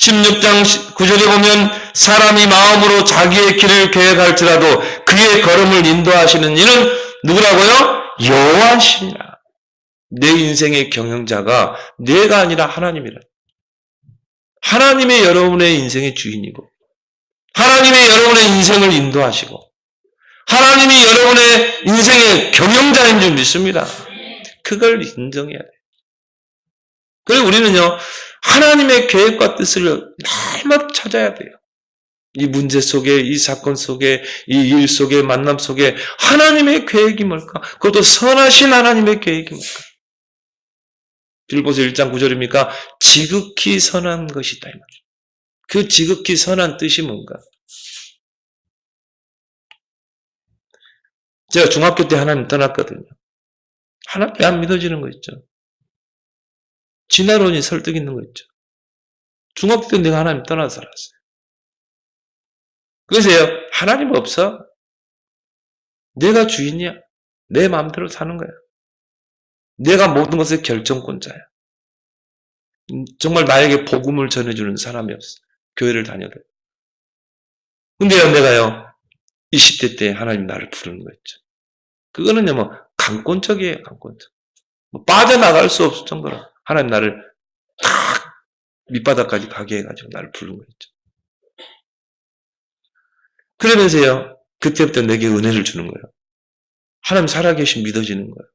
S1: 16장 9절에 보면 사람이 마음으로 자기의 길을 계획할지라도 그의 걸음을 인도하시는 이는 누구라고요? 여호와시니라. 내 인생의 경영자가 내가 아니라 하나님이라. 하나님의 여러분의 인생의 주인이고 하나님의 여러분의 인생을 인도하시고 하나님이 여러분의 인생의 경영자인 줄 믿습니다. 그걸 인정해야 돼요. 그리고 우리는요, 하나님의 계획과 뜻을 날마다 찾아야 돼요. 이 문제 속에, 이 사건 속에, 이 일 속에, 만남 속에 하나님의 계획이 뭘까? 그것도 선하신 하나님의 계획이 뭘까? 빌보서 1장 9절입니까? 지극히 선한 것이다. 그 지극히 선한 뜻이 뭔가? 제가 중학교 때 하나님 떠났거든요. 하나님이 안 믿어지는 거 있죠. 진화론이 설득 있는 거 있죠. 중학교 때 내가 하나님 떠나서 살았어요. 그래서요, 하나님 없어. 내가 주인이야. 내 마음대로 사는 거야. 내가 모든 것의 결정권자야. 정말 나에게 복음을 전해주는 사람이 없어. 교회를 다녀도. 근데요, 내가요, 20대 때 하나님 나를 부르는 거 있죠. 그거는요, 뭐, 강권적이에요, 강권적. 뭐 빠져나갈 수 없을 정도로 하나님 나를 탁 밑바닥까지 가게 해가지고 나를 부른 거 있죠. 그러면서요, 그때부터 내게 은혜를 주는 거예요. 하나님 살아계신 믿어지는 거예요.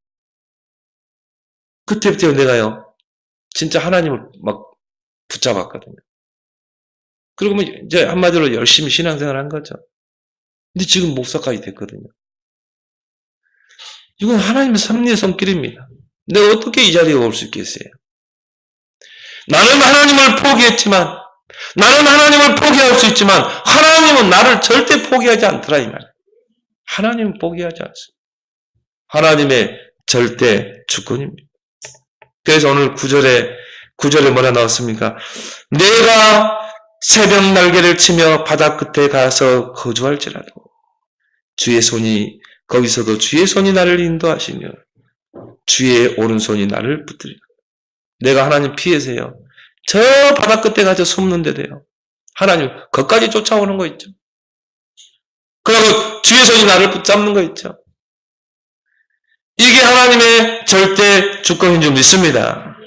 S1: 그때부터 내가요, 진짜 하나님을 막 붙잡았거든요. 그리고 이제 한마디로 열심히 신앙생활 한 거죠. 근데 지금 목사까지 됐거든요. 이건 하나님의 섭리의 손길입니다. 내가 어떻게 이 자리에 올 수 있겠어요? 나는 하나님을 포기했지만, 나는 하나님을 포기할 수 있지만, 하나님은 나를 절대 포기하지 않더라, 이 말이에요. 하나님은 포기하지 않습니다. 하나님의 절대 주권입니다. 그래서 오늘 9절에 뭐라 나왔습니까? 내가 새벽 날개를 치며 바다 끝에 가서 거주할지라도, 거기서도 주의 손이 나를 인도하시며, 주의 오른손이 나를 붙들리라. 내가 하나님 피해서요, 저 바다 끝에 가서 숨는데 돼요. 하나님, 거기까지 쫓아오는 거 있죠. 그리고 주의 손이 나를 붙잡는 거 있죠. 이게 하나님의 절대 주권인 줄 믿습니다.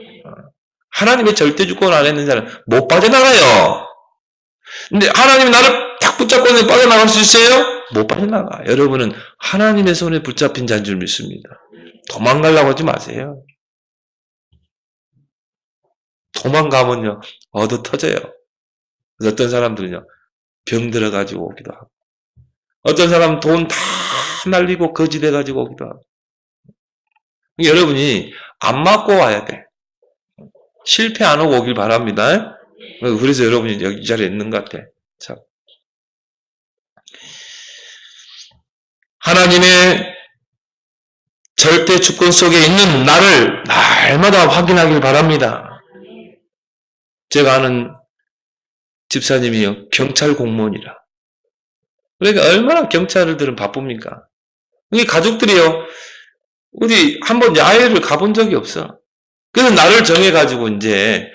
S1: 하나님의 절대 주권 안 했는 자는 못 빠져나가요. 근데 하나님이 나를 딱 붙잡고 있는데 빠져나갈 수 있어요? 못 빠져나가. 여러분은 하나님의 손에 붙잡힌 자인 줄 믿습니다. 도망가려고 하지 마세요. 도망가면요, 얻어 터져요. 어떤 사람들은요, 병 들어가지고 오기도 하고, 어떤 사람은 돈 다 날리고 거지돼가지고 오기도 하고. 여러분이 안 맞고 와야 돼. 실패 안 하고 오길 바랍니다. 그래서 여러분이 여기 이 자리에 있는 것 같아. 참. 하나님의 절대 주권 속에 있는 나를 날마다 확인하길 바랍니다. 제가 아는 집사님이요, 경찰 공무원이라. 그러니까 얼마나 경찰들은 바쁩니까? 이 가족들이요, 어디 한번 야외를 가본 적이 없어. 그래서 나를 정해가지고 이제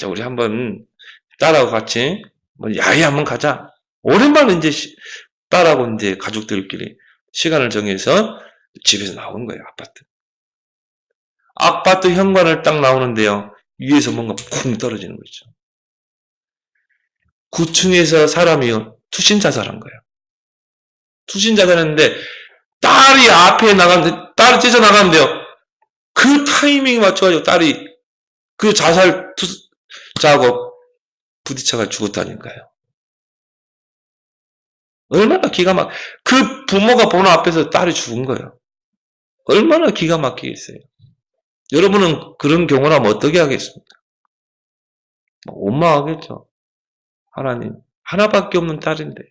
S1: 우리 한번 딸하고 같이 야외 한번 가자. 오랜만에 이제 딸하고 이제 가족들끼리 시간을 정해서 집에서 나오는 거예요, 아파트. 아파트 현관을 딱 나오는데요, 위에서 뭔가 쿵 떨어지는 거죠. 9층에서 사람이요, 투신 자살한 거예요. 투신자가 됐는데 딸이 앞에 나가는데 딸이 뛰쳐나가는데요. 그 타이밍에 맞춰가지고 딸이 그 자살자하고 부딪혀가 죽었다니까요. 얼마나 기가 그 부모가 보는 앞에서 딸이 죽은 거예요. 얼마나 기가 막히겠어요. 여러분은 그런 경우라면 어떻게 하겠습니까? 원망하겠죠. 하나님, 하나밖에 없는 딸인데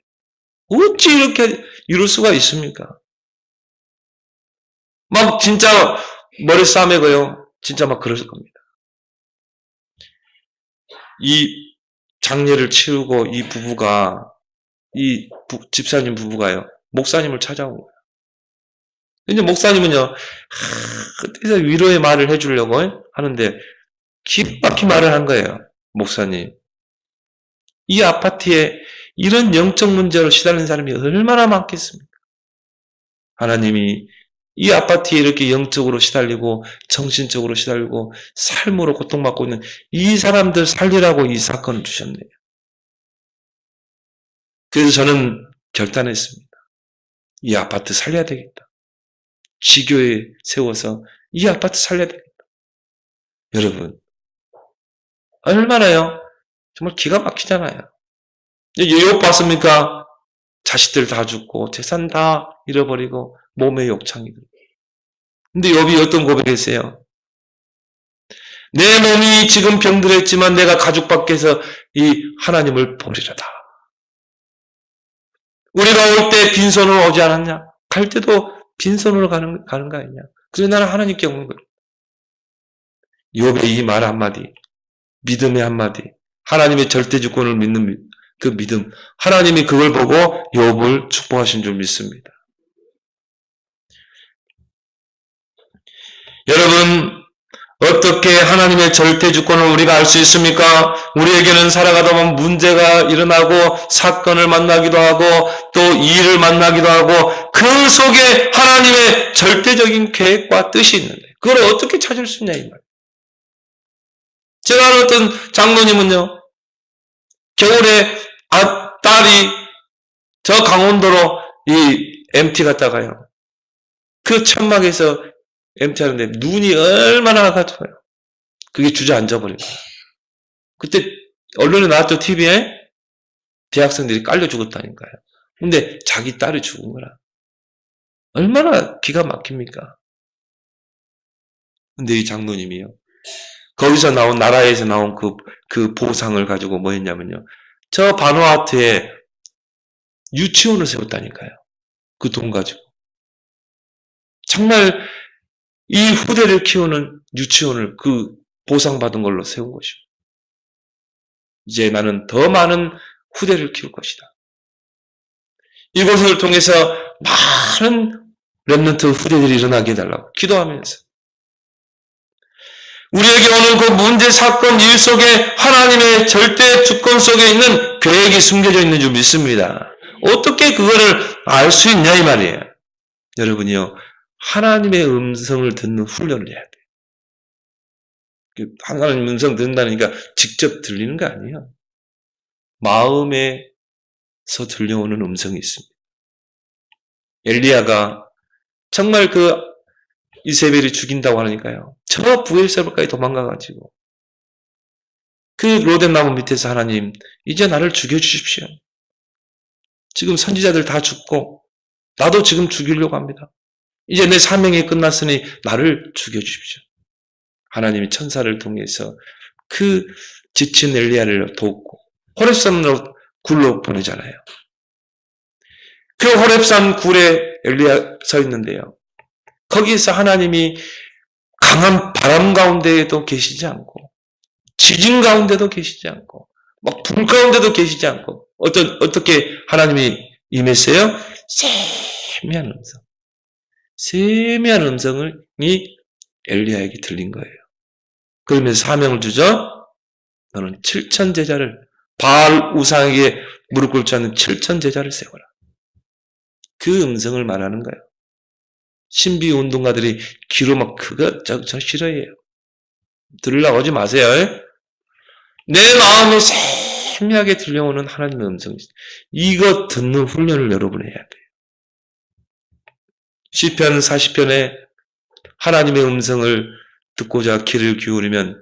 S1: 어찌 이렇게 이럴 수가 있습니까? 막 진짜 머리 싸매고요. 진짜 막 그럴 겁니다. 이 장례를 치르고 이 부부가 집사님 부부가요. 목사님을 찾아온 거예요. 근데 목사님은요. 그때서 위로의 말을 해주려고 하는데 기막히 말을 한 거예요. 목사님. 이 아파트에 이런 영적 문제로 시달리는 사람이 얼마나 많겠습니까? 하나님이 이 아파트에 이렇게 영적으로 시달리고 정신적으로 시달리고 삶으로 고통받고 있는 이 사람들 살리라고 이 사건을 주셨네요. 그래서 저는 결단했습니다. 이 아파트 살려야 되겠다. 지교에 세워서 이 아파트 살려야 되겠다. 여러분, 얼마나요? 정말 기가 막히잖아요. 욥 봤습니까? 자식들 다 죽고 재산 다 잃어버리고 몸에 욕창이 들고. 근데 욥이 어떤 고백했어요? 내 몸이 지금 병들었지만 내가 가죽 밖에서 이 하나님을 보리라다. 우리가 올 때 빈손으로 오지 않았냐? 갈 때도 빈손으로 가는 거 아니냐? 그래서 나는 하나님께 오는 거예요. 욥의 이 말 한마디, 믿음의 한마디, 하나님의 절대 주권을 믿는 그 믿음, 하나님이 그걸 보고 욥을 축복하신 줄 믿습니다. 여러분, 어떻게 하나님의 절대 주권을 우리가 알 수 있습니까? 우리에게는 살아가다 보면 문제가 일어나고 사건을 만나기도 하고 또 일을 만나기도 하고 그 속에 하나님의 절대적인 계획과 뜻이 있는데 그걸 어떻게 찾을 수 있냐 이 말이에요. 제가 아는 어떤 장로님은요. 겨울에 딸이 저 강원도로 이 MT 갔다가요. 그 천막에서 MT 하는데 눈이 얼마나 가까워요. 그게 주저앉아 버린 거예요. 그때 언론에 나왔죠. TV에 대학생들이 깔려 죽었다니까요. 근데 자기 딸이 죽은 거라. 얼마나 기가 막힙니까? 근데 이 장로님이요. 거기서 나온 나라에서 나온 그 보상을 가지고 뭐 했냐면요. 저 바누아투에 유치원을 세웠다니까요. 그 돈 가지고. 정말 이 후대를 키우는 유치원을 그 보상받은 걸로 세운 것이고. 이제 나는 더 많은 후대를 키울 것이다. 이곳을 통해서 많은 렘넌트 후대들이 일어나게 해달라고 기도하면서 우리에게 오는 그 문제, 사건, 일 속에 하나님의 절대 주권 속에 있는 계획이 숨겨져 있는 줄 믿습니다. 어떻게 그거를 알 수 있냐 이 말이에요. 여러분이요. 하나님의 음성을 듣는 훈련을 해야 돼요. 하나님 음성 듣는다니까 직접 들리는 거 아니에요. 마음에서 들려오는 음성이 있습니다. 엘리야가 정말 그 이세벨이 죽인다고 하니까요. 저 부엘세바까지 도망가가지고 그 로뎀나무 밑에서 하나님 이제 나를 죽여주십시오. 지금 선지자들 다 죽고 나도 지금 죽이려고 합니다. 이제 내 사명이 끝났으니 나를 죽여주십시오. 하나님이 천사를 통해서 그 지친 엘리야를 돕고 호렙산으로 굴로 보내잖아요. 그 호렙산 굴에 엘리야 서 있는데요. 거기에서 하나님이 강한 바람 가운데에도 계시지 않고 지진 가운데도 계시지 않고 막 불 가운데도 계시지 않고 어떻게 하나님이 임했어요? 세미한 음성. 세미한 음성이 엘리야에게 들린 거예요. 그러면서 사명을 주죠. 너는 7천 제자를 바알 우상에게 무릎 꿇지 않는 7천 제자를 세워라. 그 음성을 말하는 거예요. 신비 운동가들이 귀로 막 그거 저 싫어해요. 들으려고 하지 마세요. 내 마음에 세미하게 들려오는 하나님의 음성이 있어요. 이거 듣는 훈련을 여러분이 해야 돼요. 시편 40편에 하나님의 음성을 듣고자 귀를 기울이면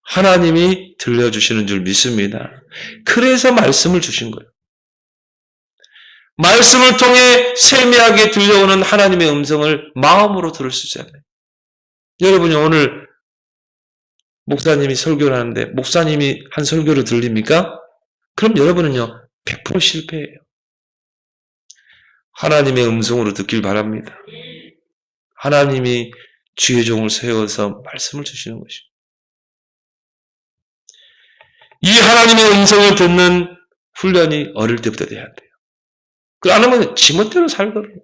S1: 하나님이 들려주시는 줄 믿습니다. 그래서 말씀을 주신 거예요. 말씀을 통해 세미하게 들려오는 하나님의 음성을 마음으로 들을 수 있잖아요. 여러분이 오늘 목사님이 설교를 하는데 목사님이 한 설교를 들립니까? 그럼 여러분은요 100% 실패해요. 하나님의 음성으로 듣길 바랍니다. 하나님이 주의 종을 세워서 말씀을 주시는 것입니다. 이 하나님의 음성을 듣는 훈련이 어릴 때부터 돼야 돼요. 그 안 하면 지멋대로 살거든요.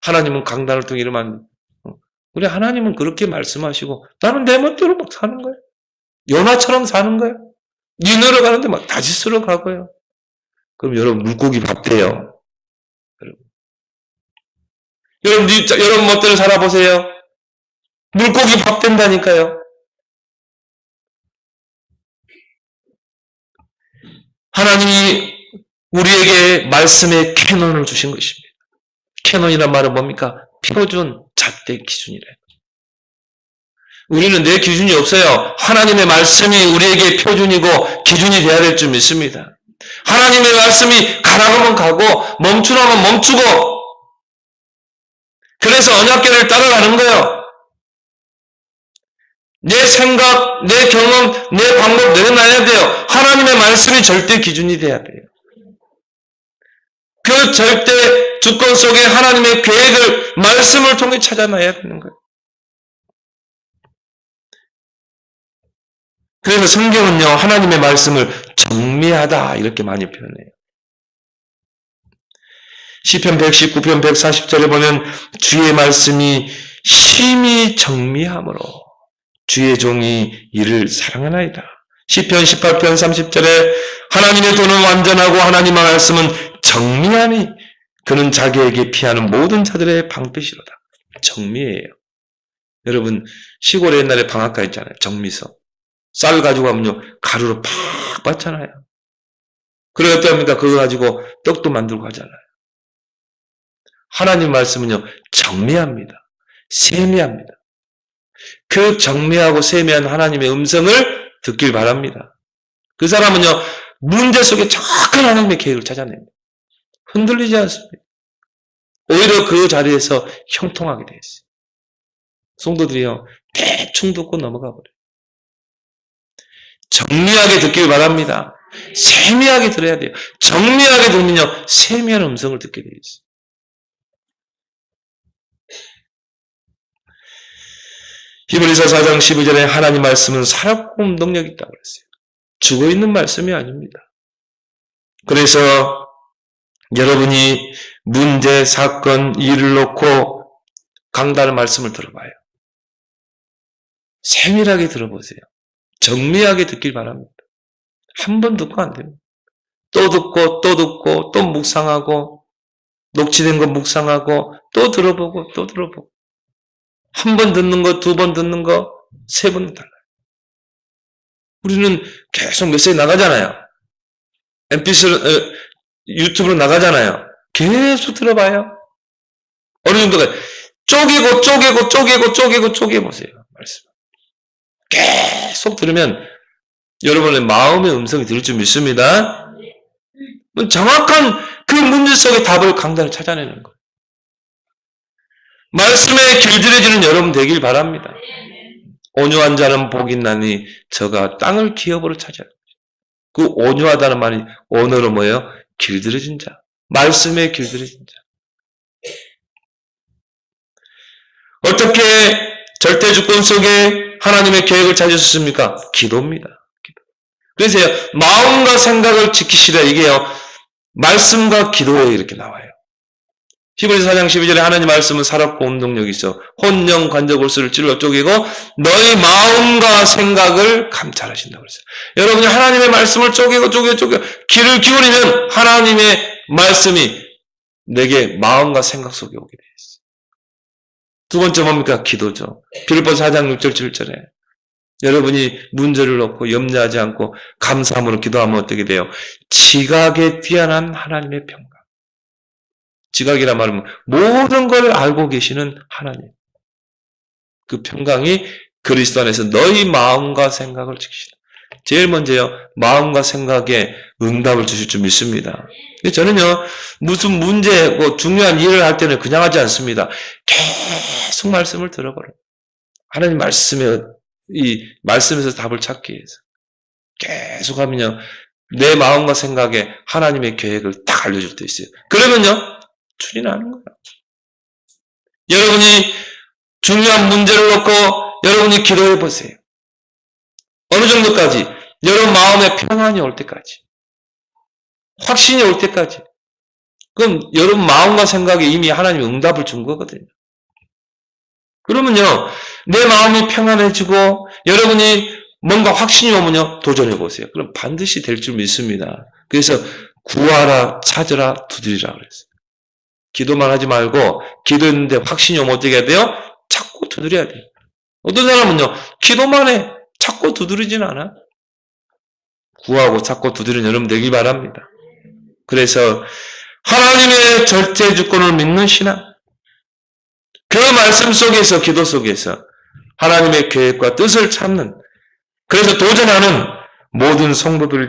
S1: 하나님은 강단을 통해 이러면 우리 하나님은 그렇게 말씀하시고 나는 내 멋대로 막 사는 거예요. 요나처럼 사는 거예요. 니너러 가는데 막 다시스러 가고요. 그럼 여러분 물고기 밥 돼요. 여러분 멋대로 살아보세요. 물고기 밥 된다니까요. 하나님이 우리에게 말씀의 캐논을 주신 것입니다. 캐논이란 말은 뭡니까? 표준, 잣대, 기준이래요. 우리는 내 기준이 없어요. 하나님의 말씀이 우리에게 표준이고 기준이 되어야 될 줄 믿습니다. 하나님의 말씀이 가라면 가고 멈추라면 멈추고 그래서 언약궤를 따라가는 거예요. 내 생각, 내 경험, 내 방법 내려놔야 돼요. 하나님의 말씀이 절대 기준이 돼야 돼요. 그 절대 주권 속에 하나님의 계획을 말씀을 통해 찾아놔야 되는 거예요. 그래서 성경은요, 하나님의 말씀을 정미하다 이렇게 많이 표현해요. 시편 119편 140절에 보면 주의 말씀이 심히 정미함으로 주의 종이 이를 사랑하나이다. 시편 18편 30절에 하나님의 도는 완전하고 하나님의 말씀은 정미하니 그는 자기에게 피하는 모든 자들의 방패시로다. 정미예요. 여러분 시골에 옛날에 방앗간 있잖아요. 정미서. 쌀 가지고 가면요 가루로 팍 받잖아요. 그래 어떻게 합니까? 그거 가지고 떡도 만들고 하잖아요. 하나님 말씀은요 정미합니다. 세미합니다. 그 정미하고 세미한 하나님의 음성을 듣길 바랍니다. 그 사람은요 문제 속에 정확한 하나님의 계획을 찾아냅니다. 흔들리지 않습니다. 오히려 그 자리에서 형통하게 되어 있어요. 성도들이요 대충 듣고 넘어가 버려요. 정리하게 듣길 바랍니다. 세미하게 들어야 돼요. 정리하게 들으면요 세미한 음성을 듣게 되어 있어요. 히브리서 4장 12절에 하나님 말씀은 살았고 능력이 있다고 그랬어요. 죽어있는 말씀이 아닙니다. 그래서 여러분이 문제, 사건, 일을 놓고 강단의 말씀을 들어봐요. 세밀하게 들어보세요. 정리하게 듣길 바랍니다. 한 번 듣고 안 됩니다. 또 듣고 또 듣고 또 묵상하고 녹취된 거 묵상하고 또 들어보고 또 들어보고 한 번 듣는 거, 두 번 듣는 거, 세 번 달라요. 우리는 계속 메시지 나가잖아요. MP3, 유튜브로 나가잖아요. 계속 들어봐요. 어느 정도가 쪼개보세요. 말씀. 계속 들으면 여러분의 마음의 음성이 들을 줄 믿습니다. 정확한 그 문제 속의 답을 강단을 찾아내는 거예요. 말씀에 길들여지는 여러분 되길 바랍니다. 온유한 자는 복이 있나니 저가 땅을 기업으로 차지할 것이다. 그 온유하다는 말이 언어로 뭐예요? 길들여진 자. 말씀에 길들여진 자. 어떻게 절대 주권 속에 하나님의 계획을 찾을 수 있습니까? 기도입니다. 기도. 그래서 마음과 생각을 지키시라 이게요. 말씀과 기도에 이렇게 나와요. 히브리서 4장 12절에 하나님 말씀은 살았고 운동력이 있어 혼영 관저골수를 찔러 쪼개고 너희 마음과 생각을 감찰하신다고 그랬어요. 여러분이 하나님의 말씀을 쪼개고 귀를 기울이면 하나님의 말씀이 내게 마음과 생각 속에 오게 되어 있어요. 두 번째 뭡니까? 기도죠. 빌립보서 4장 6절 7절에 여러분이 문제를 놓고 염려하지 않고 감사함으로 기도하면 어떻게 돼요? 지각에 뛰어난 하나님의 평강. 지각이라 말하면 모든 걸 알고 계시는 하나님. 그 평강이 그리스도 안에서 너희 마음과 생각을 지키시다. 제일 먼저요, 마음과 생각에 응답을 주실 줄 믿습니다. 저는요, 무슨 문제, 중요한 일을 할 때는 그냥 하지 않습니다. 계속 말씀을 들어버려요. 하나님 말씀에서 답을 찾기 위해서. 계속 하면요, 내 마음과 생각에 하나님의 계획을 딱 알려줄 때 있어요. 그러면요, 출인하는 거예요. 여러분이 중요한 문제를 놓고 여러분이 기도해 보세요. 어느 정도까지? 여러분 마음에 평안이 올 때까지. 확신이 올 때까지. 그럼 여러분 마음과 생각에 이미 하나님이 응답을 준 거거든요. 그러면요, 내 마음이 평안해지고 여러분이 뭔가 확신이 오면요, 도전해 보세요. 그럼 반드시 될 줄 믿습니다. 그래서 구하라, 찾으라, 두드리라 그랬어요. 기도만 하지 말고 기도했는데 확신이 오면 어떻게 해야 돼요? 찾고 두드려야 돼요. 어떤 사람은요, 기도만 해. 찾고 두드리진 않아. 구하고 찾고 두드리는 여러분 되길 바랍니다. 그래서 하나님의 절대 주권을 믿는 신앙, 그 말씀 속에서, 기도 속에서 하나님의 계획과 뜻을 찾는, 그래서 도전하는 모든 성도들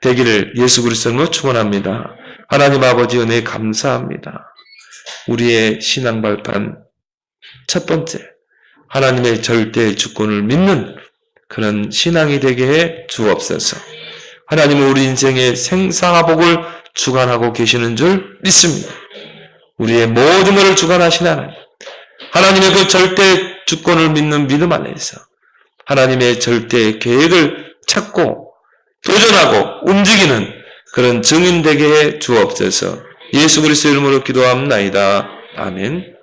S1: 되기를 예수 그리스도로 축원합니다. 하나님 아버지 은혜 감사합니다. 우리의 신앙 발판 첫 번째, 하나님의 절대 주권을 믿는 그런 신앙이 되게 해 주옵소서. 하나님은 우리 인생의 생사복을 주관하고 계시는 줄 믿습니다. 우리의 모든 것을 주관하신 하나님, 하나님의 그 절대 주권을 믿는 믿음 안에서 하나님의 절대 계획을 찾고 도전하고 움직이는 그런 증인 되게 해 주옵소서. 예수 그리스도 이름으로 기도합나이다. 아멘.